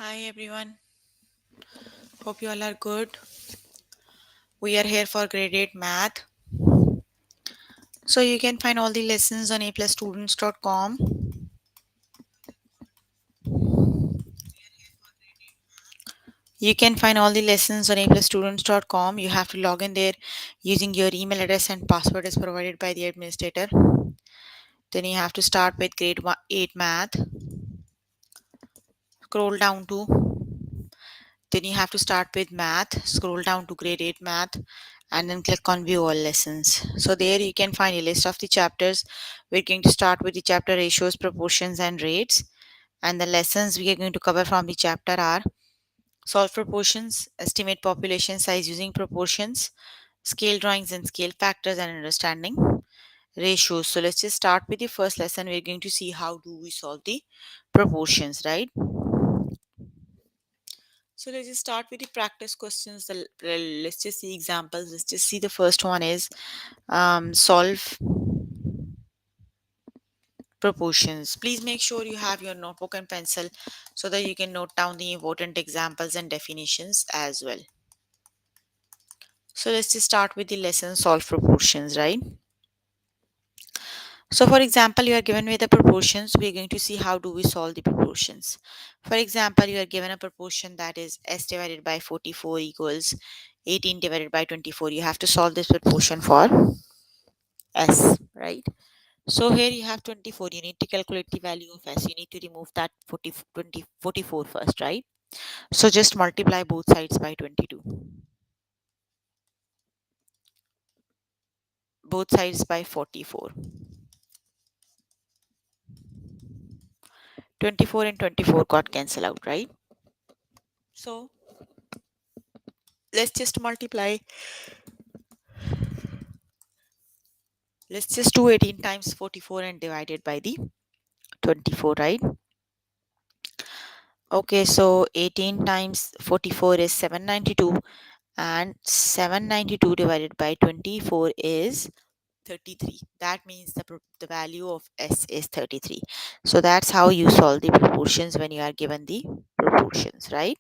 Hi everyone, hope you all are good. We are here for grade 8 math. So you can find all the lessons on aplusstudents.com. You can find all the lessons on aplusstudents.com. You have to log in there using your email address and password is provided by the administrator. Then you have to start with grade 8 math. Scroll down to Then you have to start with math, scroll down to grade 8 math, and then click on view all lessons. So there you can find a list of the chapters. We're going to start with the chapter ratios, proportions, and rates. And the lessons we are going to cover from the chapter are solve proportions, estimate population size using proportions, scale drawings and scale factors and understanding, ratios. So let's just start with the first lesson. We're going to see how do we solve the proportions, right? So let's just start with the practice questions. Let's just see examples. Let's just see the first one is solve proportions. Please make sure you have your notebook and pencil so that you can note down the important examples and definitions as well. So let's just start with the lesson solve proportions, right? So for example, you are given with the proportions. We are going to see how do we solve the proportions. For example, you are given a proportion that is s divided by 44 equals 18 divided by 24. You have to solve this proportion for s, right? So here you have 24. You need to calculate the value of s. You need to remove that 44 first, right? So just multiply both sides by 22. Both sides by 44. 24 and 24 got cancelled out, right? So let's just multiply. Let's just do 18 times 44 and divide it by the 24, right? Okay, so 18 times 44 is 792 and 792 divided by 24 is 33. That means the value of s is 33. So that's how you solve the proportions when you are given the proportions, right?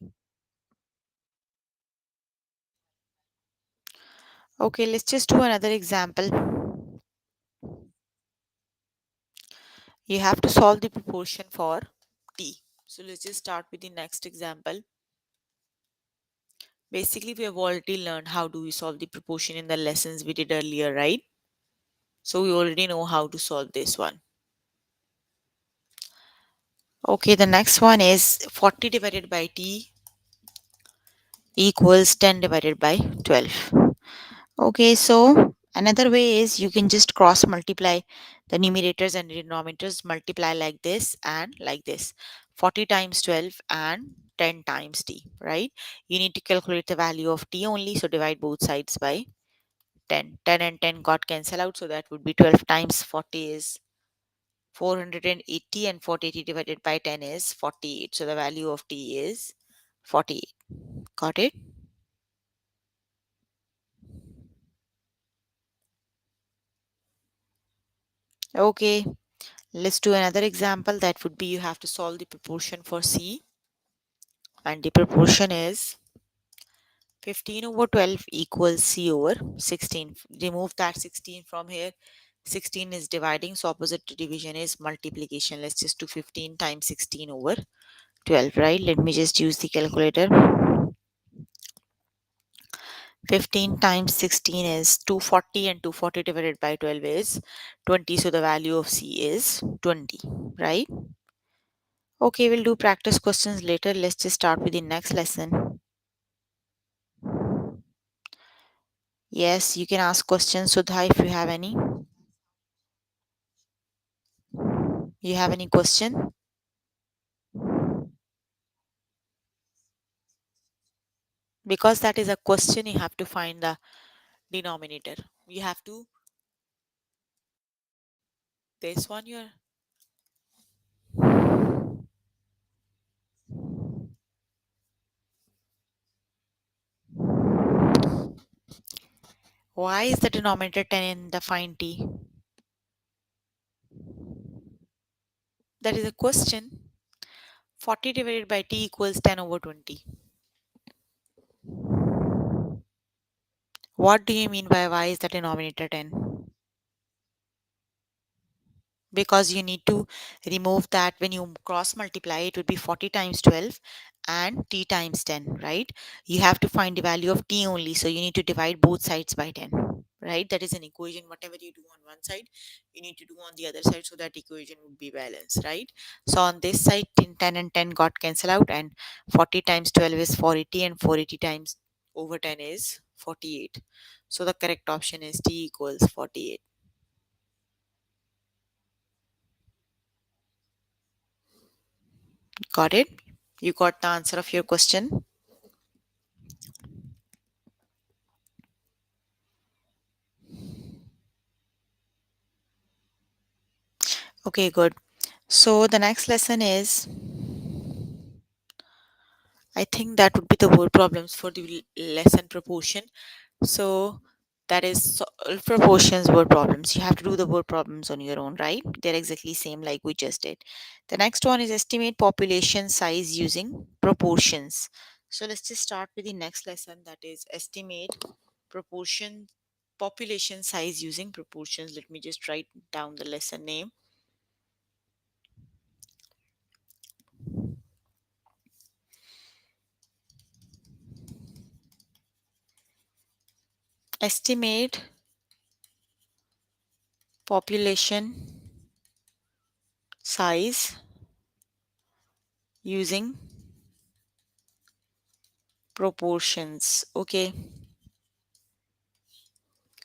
Okay, let's just do another example. You have to solve the proportion for t. So let's just start with the next example. Basically, we have already learned how do we solve the proportion in the lessons we did earlier, right? So we already know how to solve this one. Okay, the next one is 40 divided by t equals 10 divided by 12. Okay, so another way is you can just cross multiply the numerators and denominators, multiply like this and like this. 40 times 12 and 10 times t, right? You need to calculate the value of t only, so divide both sides by 10. 10 and 10 got cancelled out, so that would be 12 times 40 is 480 and 480 divided by 10 is 48. So the value of t is 48. Got it? Okay, let's do another example. That would be you have to solve the proportion for C, and the proportion is 15 over 12 equals C over 16. Remove that 16 from here. 16 is dividing, so opposite to division is multiplication. Let's just do 15 times 16 over 12, right? Let me just use the calculator. 15 times 16 is 240 and 240 divided by 12 is 20. So the value of C is 20, right? Okay, we'll do practice questions later. Let's just start with the next lesson. Yes, you can ask questions, Sudha, if you have any. You have any question? Because that is a question, you have to find the denominator. You have to, this one here. Why is the denominator 10 in the find t? That is a question. 40 divided by t equals 10 over 20. What do you mean by why is the denominator 10? Because you need to remove that. When you cross multiply, it would be 40 times 12 and t times 10, right? You have to find the value of t only, so you need to divide both sides by 10, right? That is an equation. Whatever you do on one side, you need to do on the other side, so that equation would be balanced, right? So on this side, 10 and 10 got cancelled out, and 40 times 12 is 480, and 480 times over 10 is 48. So the correct option is t equals 48. Got it? You got the answer of your question? Okay, good. So the next lesson is, I think that would be the word problems for the lesson proportion. So that is solve proportions word problems. You have to do the word problems on your own, right? They're exactly same like we just did. The next one is estimate population size using proportions. So let's just start with the next lesson, that is estimate proportion population size using proportions. Let me just write down the lesson name. Estimate population size using proportions. Okay,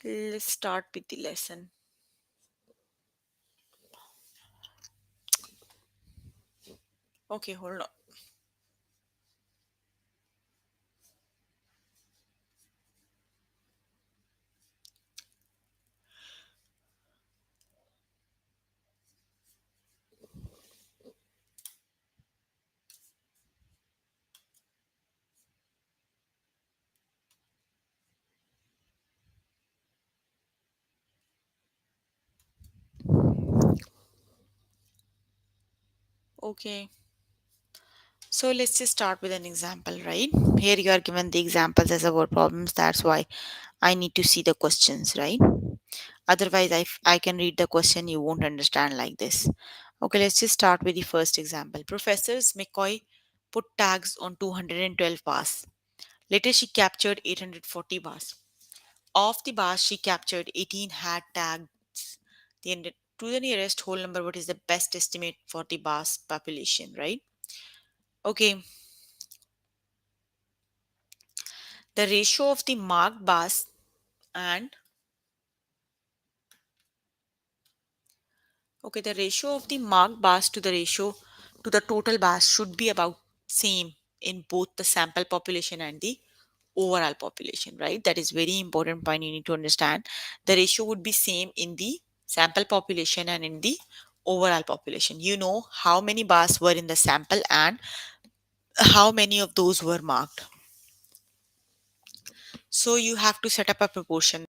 let's start with the lesson. Okay, hold on. Okay, so let's just start with an example, right? Here you are given the examples as a word problems. That's why I need to see the questions, right? Otherwise, I can read the question, you won't understand like this. Okay, let's just start with the first example. Professors McCoy put tags on 212 bars. Later, she captured 840 bars. Of the bars she captured, 18 had tags. To the nearest whole number, what is the best estimate for the bars population, right? Okay, the ratio of the marked bars and okay, the ratio of the marked bars to the ratio to the total bars should be about same in both the sample population and the overall population, right? That is very important point you need to understand. The ratio would be same in the sample population and in the overall population. You know how many bars were in the sample and how many of those were marked. So you have to set up a proportion.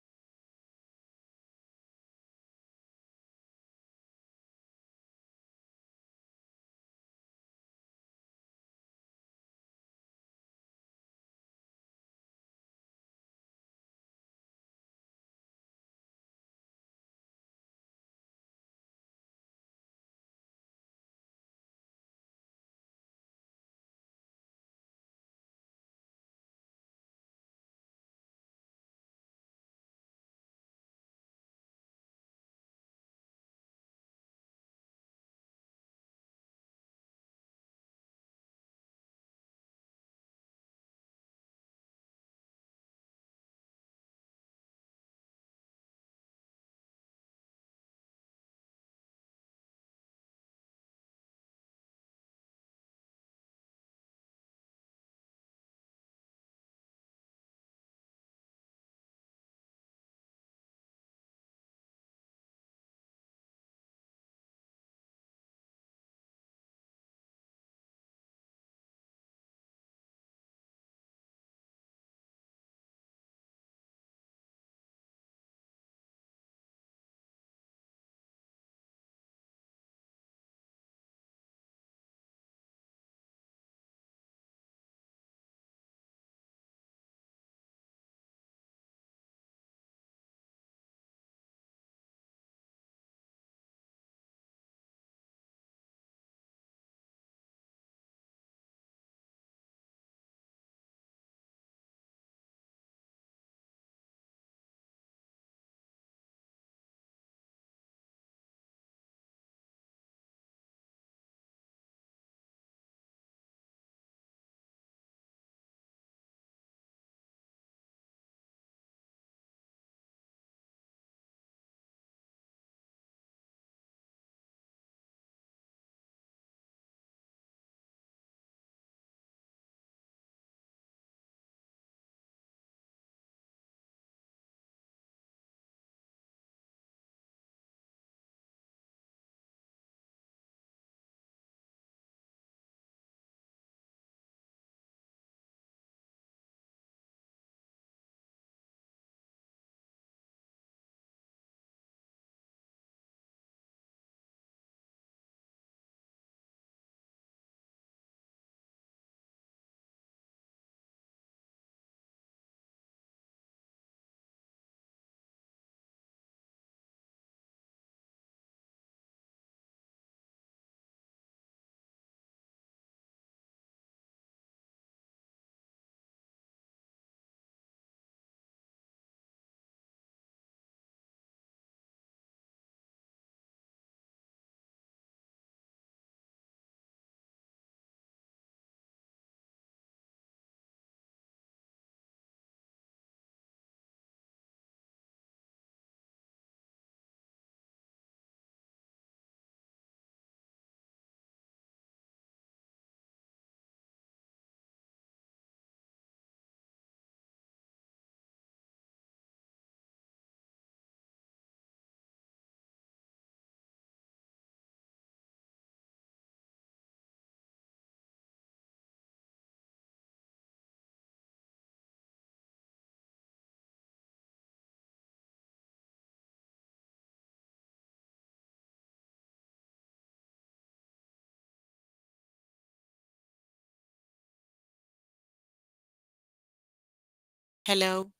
Hello.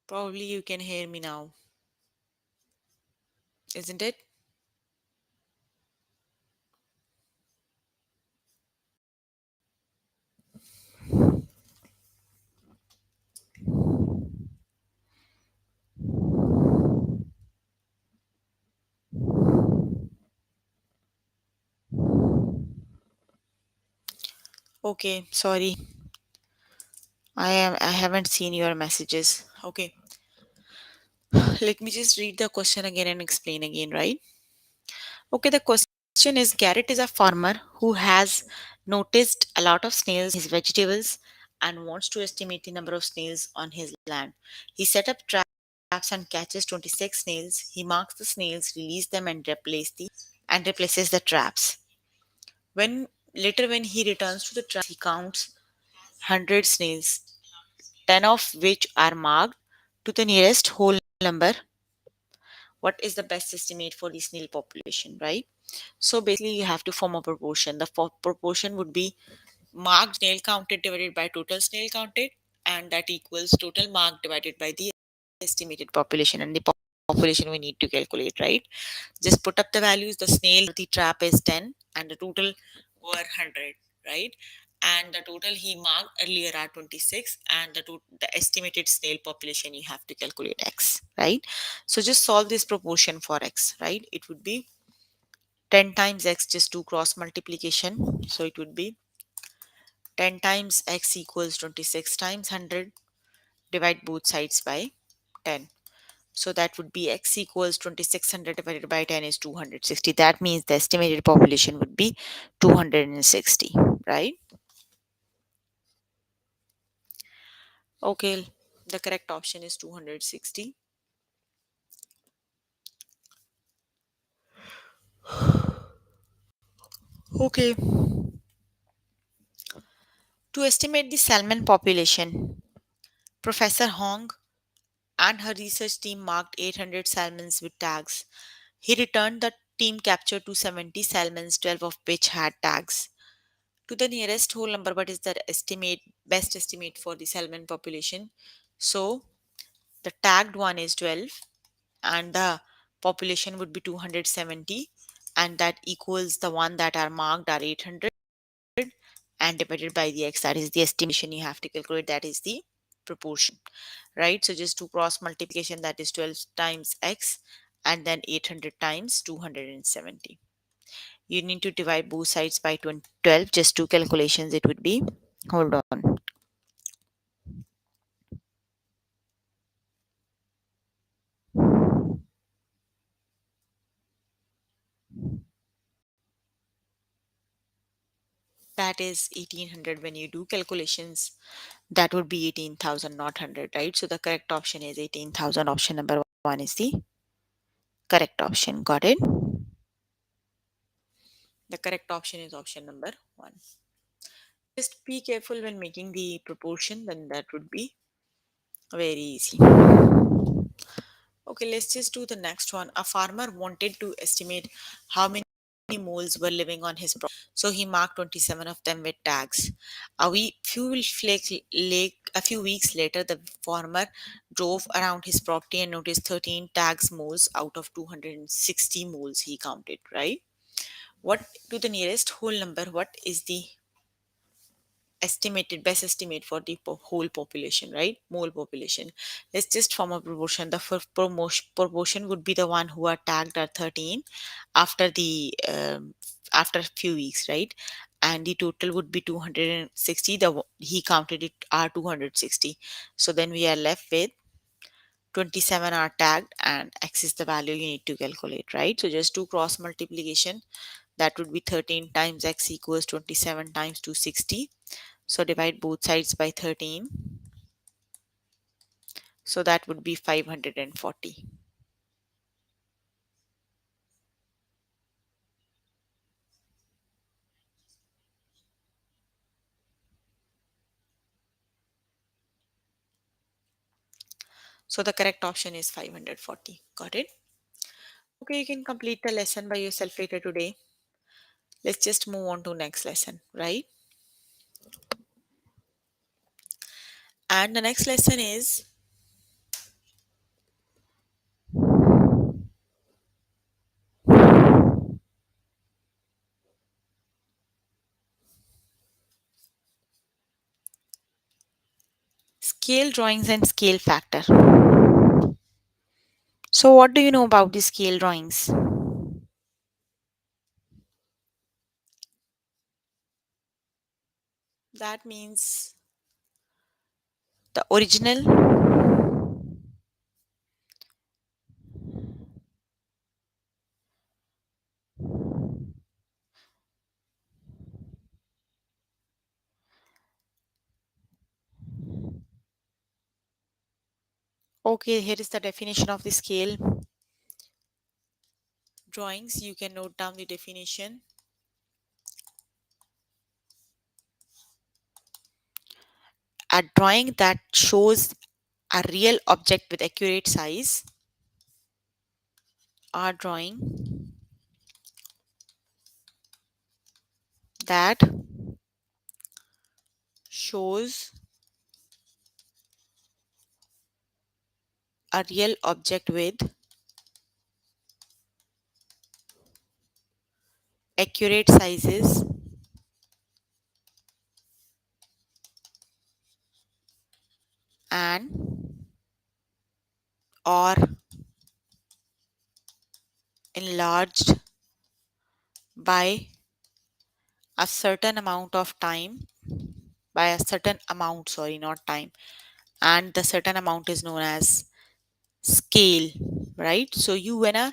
Probably you can hear me now, isn't it? Okay, sorry. I haven't seen your messages. Okay. Let me just read the question again and explain again, right? Okay, the question is Garrett is a farmer who has noticed a lot of snails in his vegetables and wants to estimate the number of snails on his land. He set up traps and catches 26 snails. He marks the snails, releases them and replaces the traps. When he returns to the traps, he counts 100 snails, 10 of which are marked to the nearest whole number. What is the best estimate for the snail population, right? So basically, you have to form a proportion. The proportion would be marked snail counted divided by total snail counted, and that equals total marked divided by the estimated population. And the population we need to calculate, right? Just put up the values. The snail, the trap is 10, and the total were 100, right? And the total he marked earlier are 26, and the estimated snail population you have to calculate x, right? So just solve this proportion for x, right? It would be 10 times x, just do cross multiplication. So it would be 10 times x equals 26 times 100. Divide both sides by 10. So that would be x equals 2600 divided by 10 is 260. That means the estimated population would be 260, right? Okay, the correct option is 260. Okay, to estimate the salmon population, Professor Hong and her research team marked 800 salmons with tags. He returned the team captured 270 salmons, 12 of which had tags. To the nearest whole number, what is the best estimate for the salmon population? So the tagged one is 12 and the population would be 270, and that equals the one that are marked are 800 and divided by the x, that is the estimation you have to calculate, that is the proportion, right? So just do cross multiplication, that is 12 times x and then 800 times 270. You need to divide both sides by 12. Just two calculations it would be. Hold on. That is 1800. When you do calculations, that would be 18,000, not 100, right? So the correct option is 18,000. Option number one is the correct option. Got it? The correct option is option number one. Just be careful when making the proportion, then that would be very easy. Okay, let's just do the next one. A farmer wanted to estimate how many moles were living on his property. So he marked 27 of them with tags. A few weeks later, the farmer drove around his property and noticed 13 tags moles out of 260 moles he counted, right? What to the nearest whole number, what is the best estimate for the whole population, right? Mole population. Let's just form a proportion. The first proportion would be the one who are tagged at 13 after the after a few weeks, right? And the total would be 260. He counted it are 260. So then we are left with 27 are tagged and x is the value you need to calculate, right? So just do cross multiplication. That would be 13 times x equals 27 times 260. So divide both sides by 13. So that would be 540. So the correct option is 540. Got it? Okay, you can complete the lesson by yourself later today. Let's just move on to next lesson, right? And the next lesson is scale drawings and scale factor. So, what do you know about the scale drawings? That means the original. Okay, here is the definition of the scale drawings. You can note down the definition. A drawing that shows a real object with accurate size. A drawing that shows a real object with accurate sizes and or enlarged by a certain amount of time, by a certain amount, sorry, not time, and the certain amount is known as scale, right? So you when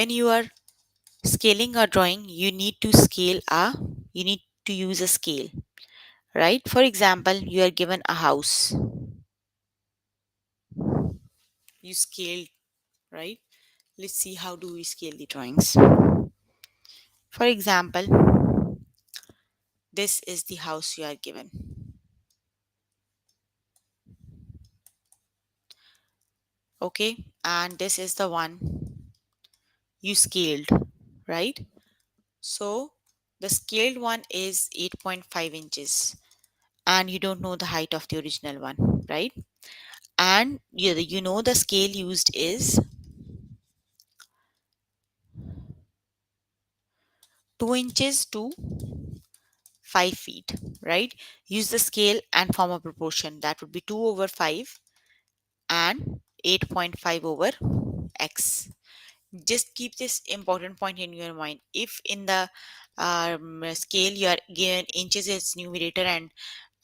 you are scaling a drawing, you need to you need to use a scale, right? For example, you are given a house, you scaled, right? Let's see how do we scale the drawings. For example, this is the house you are given. Okay, and this is the one you scaled, right? So the scaled one is 8.5 inches, and you don't know the height of the original one, right? And you know the scale used is 2 inches to 5 feet, right? Use the scale and form a proportion. That would be 2 over 5 and 8.5 over x. Just keep this important point in your mind. If in the scale you are given inches as numerator and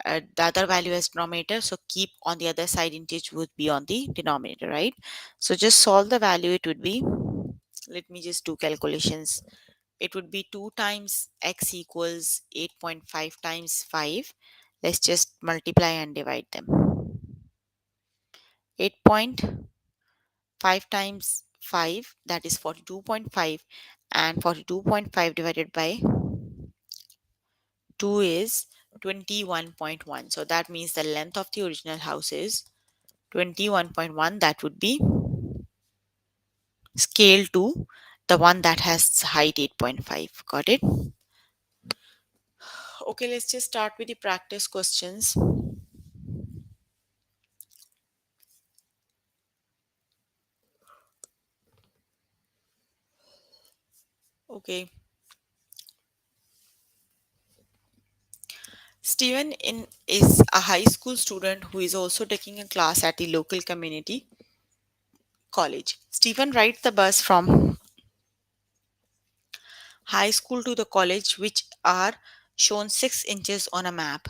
the other value as denominator, so keep on the other side inches would be on the denominator, right? So just solve the value. It would be, let me just do calculations. It would be 2 times x equals 8.5 times 5. Let's just multiply and divide them. 8.5 times 5, that is 42.5, and 42.5 divided by 2 is 21.1. So that means the length of the original house is 21.1. That would be scale to the one that has height 8.5. Got it? Okay, let's just start with the practice questions. Okay. Is a high school student who is also taking a class at the local community college. Stephen rides the bus from high school to the college, which are shown 6 inches on a map.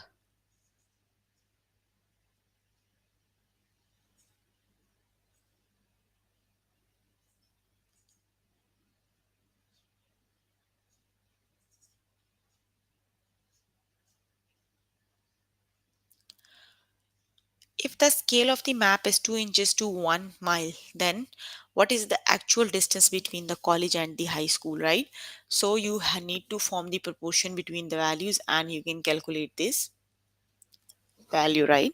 If the scale of the map is 2 inches to 1 mile, then what is the actual distance between the college and the high school, right? So you need to form the proportion between the values and you can calculate this value, right?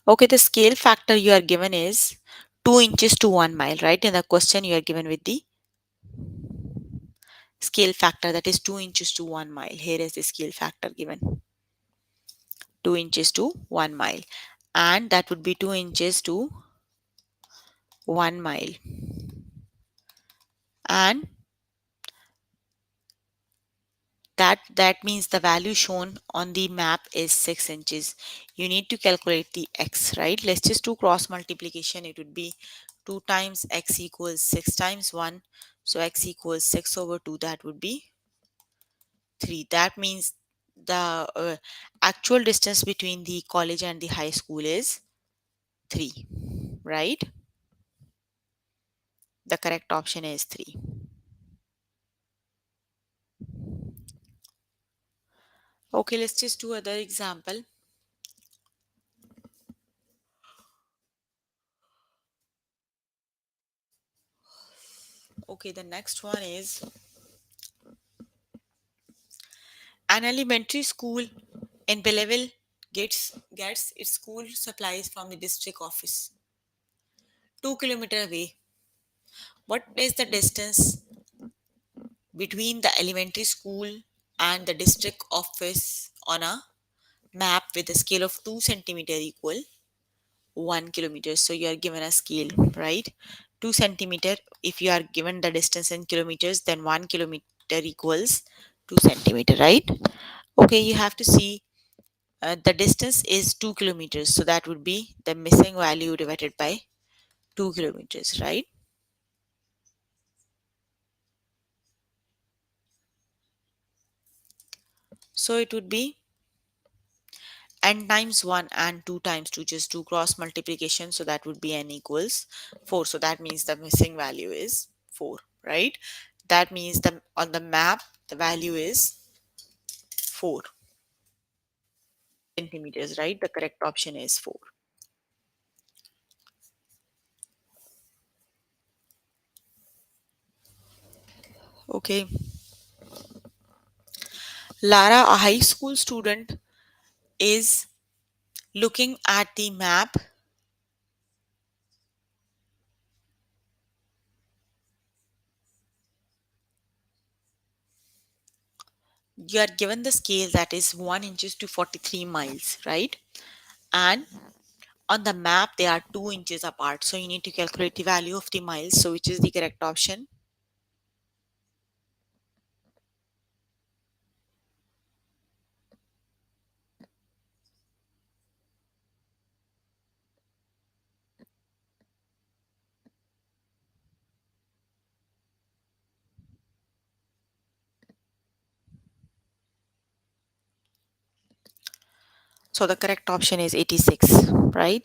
Okay, the scale factor you are given is 2 inches to 1 mile, right? In the question you are given with the scale factor, that is 2 inches to 1 mile. Here is the scale factor given, 2 inches to 1 mile, and that would be 2 inches to 1 mile, and that means the value shown on the map is 6 inches. You need to calculate the x, right? Let's just do cross multiplication. It would be 2 times x equals 6 times 1, so x equals 6 over 2, that would be 3. That means the actual distance between the college and the high school is 3, right? The correct option is 3. Okay, let's just do other example. Okay, the next one is an elementary school in Belleville gets its school supplies from the district office 2 kilometers away. What is the distance between the elementary school and the district office on a map with a scale of 2 centimeter equal 1 kilometer? So you are given a scale, right? 2 centimeter. If you are given the distance in kilometers, then 1 kilometer equals 2 centimeter, right? Okay, you have to see the distance is 2 kilometers, so that would be the missing value divided by 2 kilometers, right? So it would be n times 1 and 2 times 2, just do cross multiplication, so that would be n equals 4. So that means the missing value is 4, right? That means the on the map the value is 4 centimeters, right? The correct option is 4. Okay, Lara, a high school student, is looking at the map. You are given the scale that is 1 inches to 43 miles, right? And on the map they are 2 inches apart, so you need to calculate the value of the miles. So which is the correct option? So the correct option is 86, right?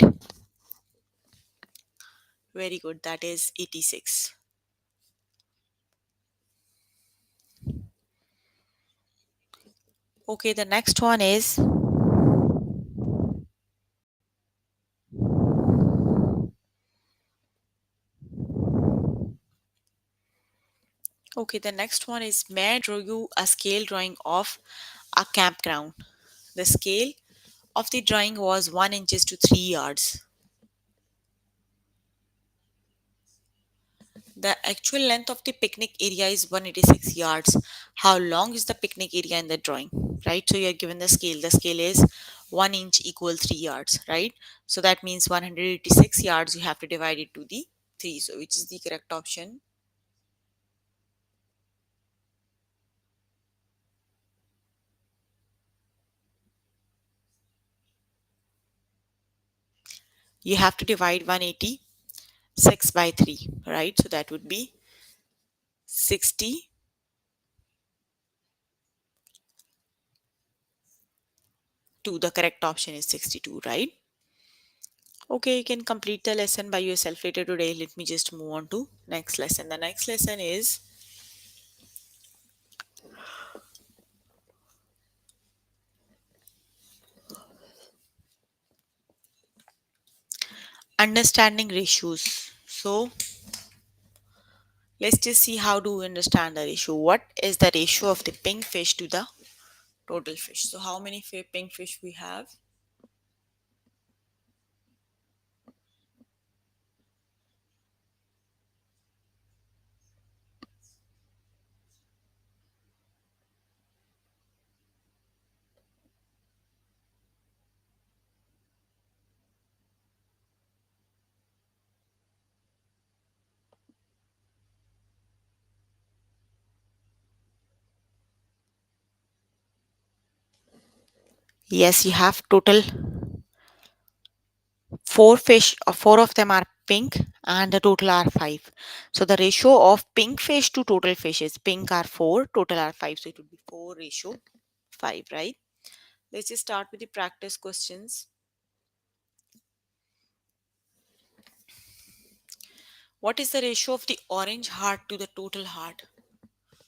Very good, that is 86. Okay, the next one is, okay, the next one is, may I draw you a scale drawing of a campground. The scale of the drawing was 1 inches to 3 yards. The actual length of the picnic area is 186 yards. How long is the picnic area in the drawing? Right? So you are given the scale. The scale is 1 inch equal 3 yards, right? So that means 186 yards, you have to divide it to the 3. So which is the correct option? You have to divide 186 by 3, right? So that would be 62. The correct option is 62, right? Okay, you can complete the lesson by yourself later today. Let me just move on to next lesson. The next lesson is understanding ratios. So let's just see how do we understand the ratio. What is the ratio of the pink fish to the total fish? So how many pink fish we have? Yes, you have total four fish, four of them are pink and the total are five. So the ratio of pink fish to total fish is pink are four, total are five. So it would be 4 ratio 5, right? Let's just start with the practice questions. What is the ratio of the orange heart to the total heart?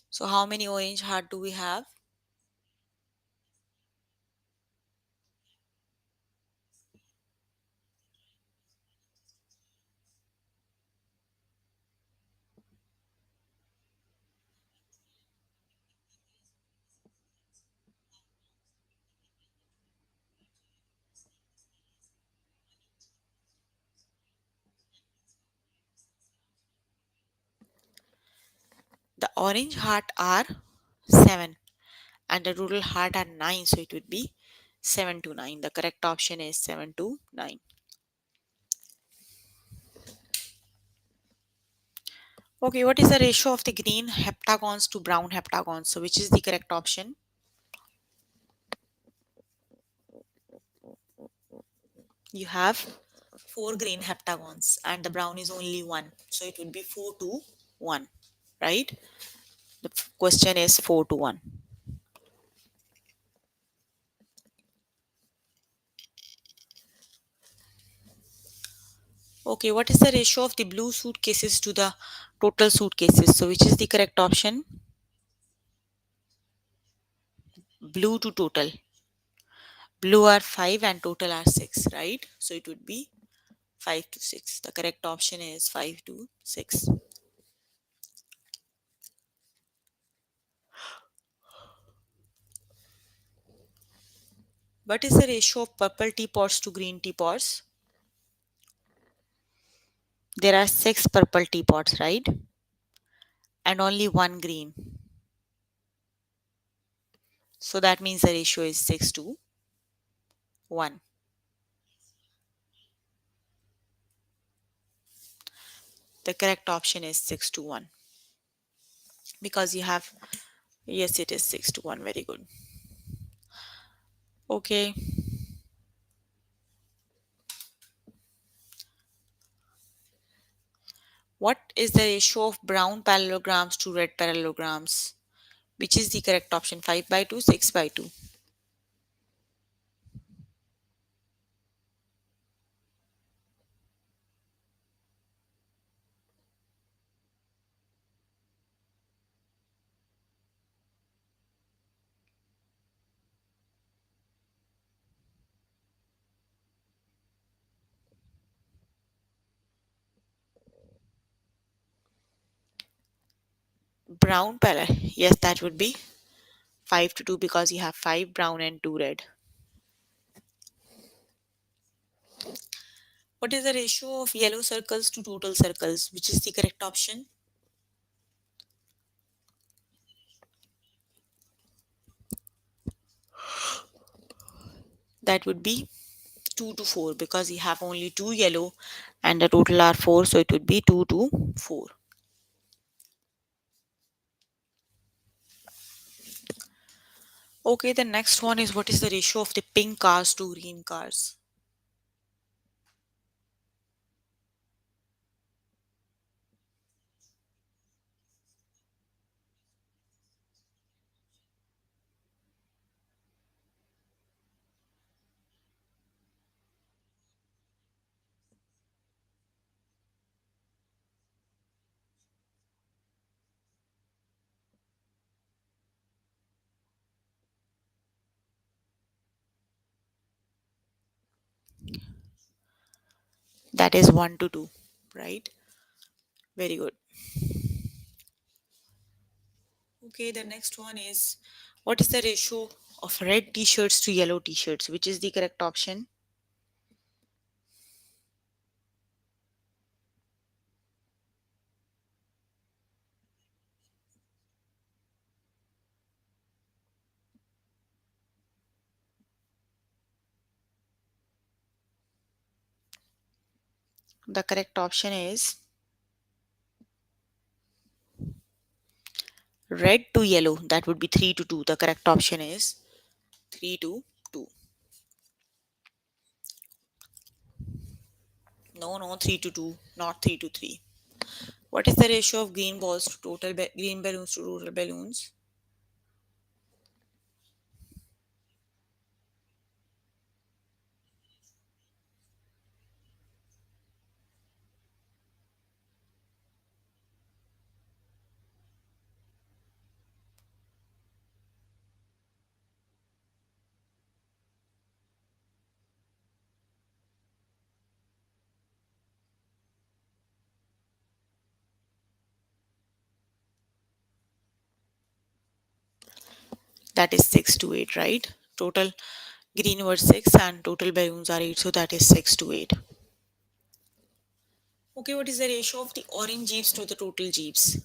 So how many orange heart do we have? The orange heart are 7 and the total heart are 9. So it would be 7 to 9. The correct option is 7 to 9. Okay, what is the ratio of the green heptagons to brown heptagons? So which is the correct option? You have 4 green heptagons and the brown is only 1. So it would be 4 to 1, right? The question is 4 to 1. Okay, what is the ratio of the blue suitcases to the total suitcases? So which is the correct option? Blue to total. Blue are 5 and total are 6, right? So it would be 5 to 6. The correct option is 5 to 6. What is the ratio of purple teapots to green teapots? There are 6 purple teapots, right? And only one green. So that means the ratio is 6 to 1. The correct option is 6 to 1 because you have, yes, it is 6 to 1. Very good. Okay. What is the ratio of brown parallelograms to red parallelograms? Which is the correct option? 5 by 2, 6 by 2. Brown parallel. Yes, that would be 5 to 2 because you have 5 brown and 2 red. What is the ratio of yellow circles to total circles? Which is the correct option? That would be 2 to 4 because you have only 2 yellow and the total are 4. So it would be 2 to 4. Okay, the next one is what is the ratio of the pink cars to green cars? That is 1 to 2, right? Very good. Okay, the next one is what is the ratio of red t-shirts to yellow t-shirts? Which is the correct option? The correct option is red to yellow. That would be 3 to 2. The correct option is 3 to 2. No, no, 3 to 2, not 3 to 3. What is the ratio of green balls to green balloons to total balloons? That is 6 to 8, right? Total green were 6 and total balloons are 8, so that is 6 to 8. Okay, what is the ratio of the orange jeeps to the total jeeps?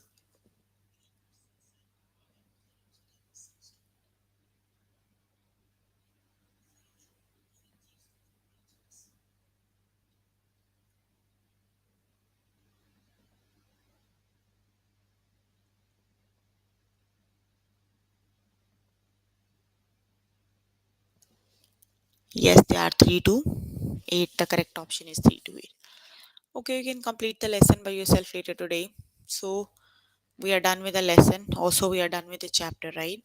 Yes, they are 3 to 8. The correct option is 3 to 8. Okay, you can complete the lesson by yourself later today. So, we are done with the lesson. Also, we are done with the chapter, right?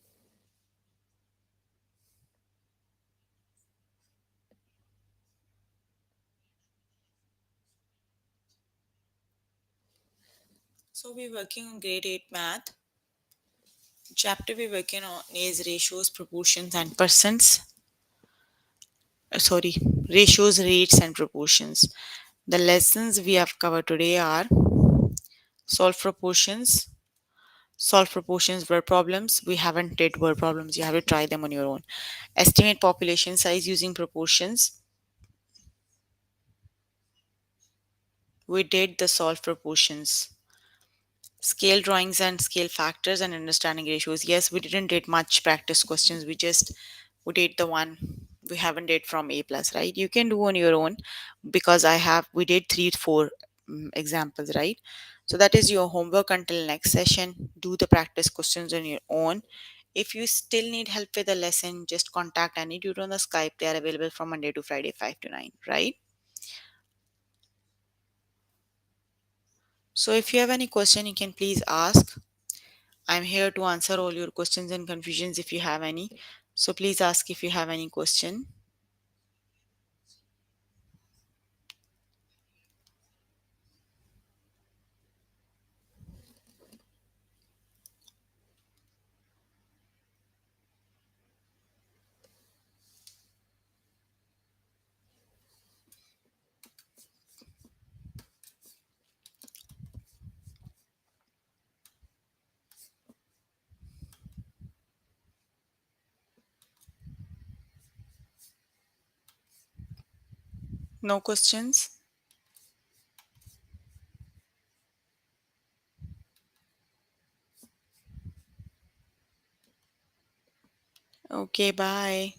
So, we're working on grade 8 math. Chapter we're working on is ratios, proportions, and percents. Sorry, ratios, rates, and proportions. The lessons we have covered today are solve proportions. Solve proportions word problems. We haven't did word problems. You have to try them on your own. Estimate population size using proportions. We did the solve proportions. Scale drawings and scale factors and understanding ratios. Yes, we didn't did much practice questions. We did the one we haven't did from A plus, right? You can do on your own because we did 3 4 examples, right? So that is your homework until next session. Do the practice questions on your own. If you still need help with the lesson, just contact any tutor on the Skype. They are available from Monday to Friday, 5 to 9, right? So if you have any question, you can please ask. I'm here to answer all your questions and confusions if you have any. So please ask if you have any question. No questions? Okay, bye.